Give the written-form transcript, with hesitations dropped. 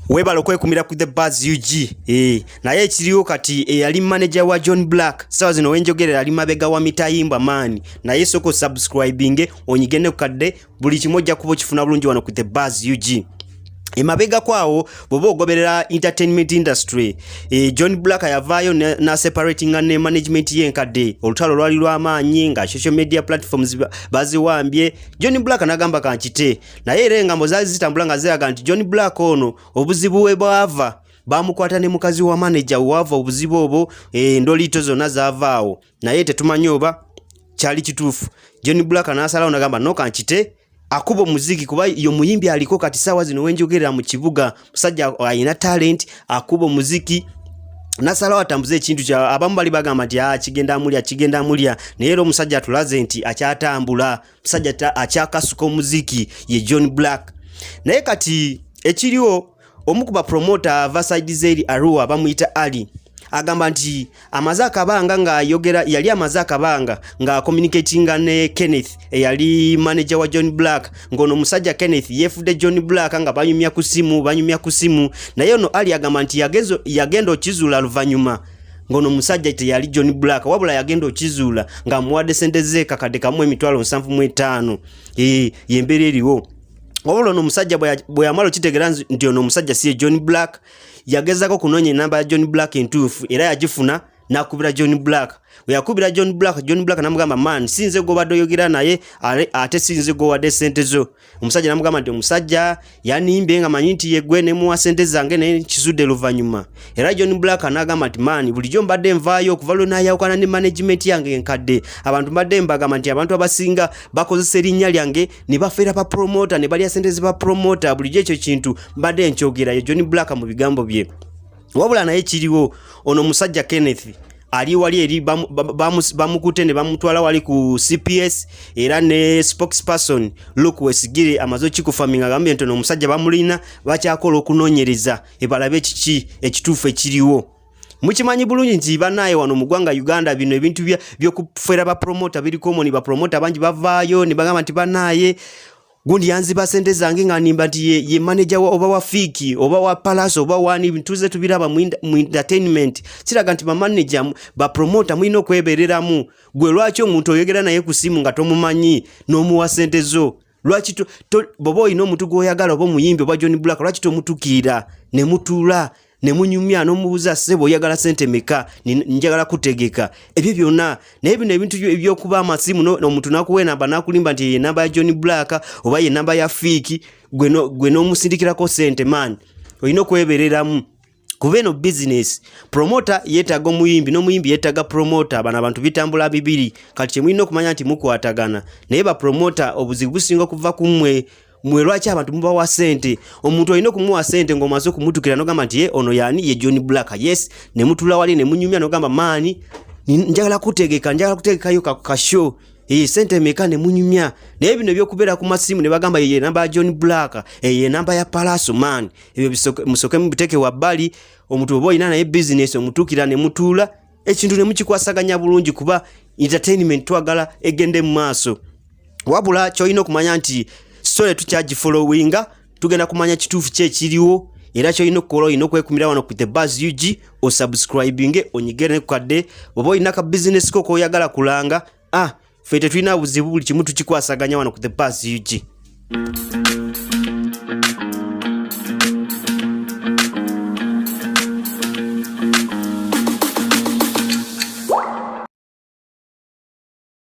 Webalo kwekumira ku The Buzz UG. Naye ekiriwo kati yali manager wa John Black. Sawa zino wenjogerera ali mabega wa Mitayimba man. Naye soko subscribing onyigene kukadde buli kimojja kubo kifuna bulungi wano ku The Buzz UG. Emabega kwawo bobo ogoberera entertainment industry. John Black yavayo na separating ne management yenkadde. Olutalo lwali lw'amaanyi nga social media platforms baziwambye. John Black nagamba kanchite. Naye era engambo zaali zitambula nga ziraga nti John Black ono obuzibu bwe bwava bamukwata ne mukazi wa manager wava obuzibu obwo ndolito zonna zavaawo. Naye tetumanyi oba kyali kituufu. John Black anasalawo nagamba no kanchite akubo muziki kuba yo muyimbi aliko kati sawa zino wenjogerera mu kibuga musajja ayina talent akubo muziki nasalawo atambuze ekintu kya abamu bali bagamba nti kigenda mulya naye ro musajja tulaze nti akyatambula musajja akyakasuka muziki ye John Black. Naye kati ekiriwo omukuba promoter Varside Zeri Arua bamuyita Ali agamba nti amazaka banga nga yogera yali amazaka banga nga communicating ne Kenneth yali manager wa John Black ngono musajja Kenneth yefude John Black nga banyumya kusimu naye ono Ali agamba nti yagendo okizula luvanyuma ngono musajja ite yali John Black wabula yagendo okizula nga muwade sente ze kakade kamwe emitwalo 75 yembere eriwo wabula ono musajja bwe yamalo kitegera nti ono musajja siye John Black yagezako kunonye namba ya John Black entuufu era yagifuna nakubira John Black. Yakubira John Black namugamba man sinze go badoyogira naye ate sinze go wade sente zo. Omusajja namugamba nti omusajja yanimbe nga manyinti yegwe ne muwa sente zange ne kisude luvanyuma. Era John Black anagamba nti man bulijjo mbadde nvaayo okuvalo naye okana ne management yange enkadde abantu mbadde mbagamba nti abantu abasinga bakozesa erinnya lyange ne bafera pa promoter ne bali sente ba promoter bulijjo ekyo kintu mbadde nkyogera ye John Black mu bigambo bye. Wabula naye kiriwo ono musajja Kenneth ali wali eri bamukute ne bamutwala wali ku CPS era ne spokesperson Luke Wesigire amazo kikufarming agambye nti ono musajja bamulina bakyakola okunonyereza ebalabe kiki ekituufu ekiriwo. Mukimanyi bulungi nti banaye wano mu ggwanga Uganda bino ebintu byokufera ba promoter biri common ba promoter bangi bavaayo ne bagamba nti banaye gundi yanziba sente zange nga nimba nti ye manager oba wa Fiki oba wa Palace oba wani bintuze tubiraba mu entertainment kiraga nti ba manager ba promoter mwino kwebereramu gwe lwaki omuntu oyogera naye ku simu nga tomumanyi n'omuwa sente zo lwaki bobo ino omuntu goyagala oba muyimbi oba John Black lwaki tomutukira ne mutula ne munyumya n'omubuza sebo yagala sente meka njagala kutegeka ebyo byonna naye bino ebintu ebyokuba amasimu n'omuntu nakuwe namba nakulimba nti ye namba ya John Black oba ye namba ya Fiki gwe n'omusindikirako sente man olina okwebereramu kuba eno business promoter yetaga omuyimbi n'omuyimbi yetaga promoter bana abantu bitambula bibiri kati kyemulina okumanya nti mukwatagana naye ba promoter obuzibu businga okuva kumwe lwaki abantu mubawa sente omuntu olina okumuwa sente ng'omaze okumutukira n'ogamba nti ono yani ye John Black yes ne mutula wali ne munyumya n'ogamba maani njagala kutegekayo kasho sente meka ne munyumya naye bino ebyokubeera ku masimu ne bagamba ye namba ya John Black ye namba ya Palace man ebyo musoke mubiteke wabbali omuntu oba olina naye business omutukira ne mutula ekintu ne mukikwasaganya bulungi kuba entertainment twagala egende mu maaso wabula kyolina okumanya nti story tukyagifollowinga tugenda kumanya kituufu kye kiriwo era kyolina okukola olina okwekumira wano ku The Buzz UG osubscribing onyigere kukadde oba olina ka business ko koyagala kulanga ffe tetulina buzibu buli kimu tukikwasaganya wano ku The Buzz UG.